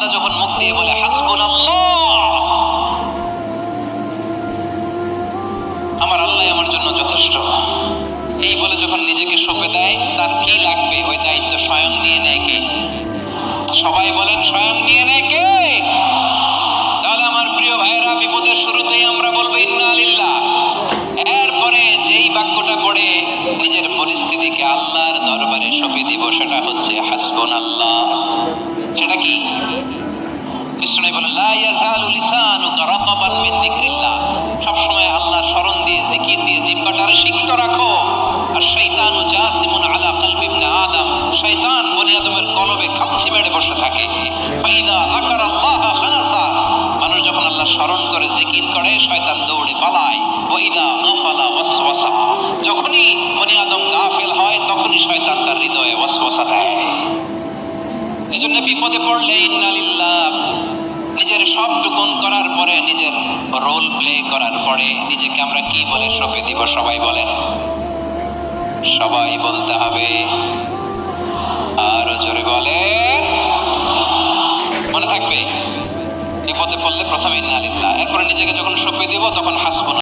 বান্দা যখন মুখ দিয়ে বলে হাসবুনাল্লাহ, আমার আল্লাহ আমার জন্য যথেষ্ট, এই বলে যখন নিজেকে সঁপে দেয়, তার কি লাগবে ওই দায়িত্ব স্বয়ং নিয়ে নেয় কে? সবাই বলেন স্বয়ং নিয়ে নেয় কে? তাহলে আমার প্রিয় ভাইয়েরা, বিপদের শুরুতেই আমরা বলবো ইন্না লিল্লাহ। এরপরে যেই বাক্যটা পড়ে নিজের পরিস্থিতিকে আল্লাহর দরবারে সঁপে দিব, সেটা হচ্ছে হাসবুনাল্লাহ। সেটা কি? কৃষ্ণ বলেন লা ইয়াজালু লিসানুকা রাতাবান মিন যিকরিল্লাহ, সব সময় আল্লাহর স্মরণ দিয়ে, জিকির দিয়ে জিহ্বাটারে সিক্ত রাখো। আর শয়তানু জাসিমুন আলা কলবি ইবনে আদম, শয়তান বনি আদমের কলবে খামচি মেরে বসে থাকে। ফাইদা যাকারাল্লাহ খানাসা, মানুষ যখন আল্লাহ স্মরণ করে, জিকির করে, শয়তান দৌড়ে পালায়। ওয়াইদা গাফালা ওয়াসওয়াসা, যখনই বনি আদম গাফেল হয়, তখনই শয়তান তার হৃদয়ে ওয়াসওয়াসা দেয়। এজন্য বিপদে পড়লে ইন্না লিল্লাহ, নিজের সব টুকুন করার পরে, নিজের রোল প্লে করার পরে নিজেকে আমরা কি বলে সঁপে দিব? সবাই বলেন, সবাই বলতে হবে, আরো জোরে বলে, মনে থাকবে। বিপদে পড়লে প্রথমে ইন্না লিল্লাহ, এরপরে নিজেকে যখন সঁপে দিব তখন হাসবুন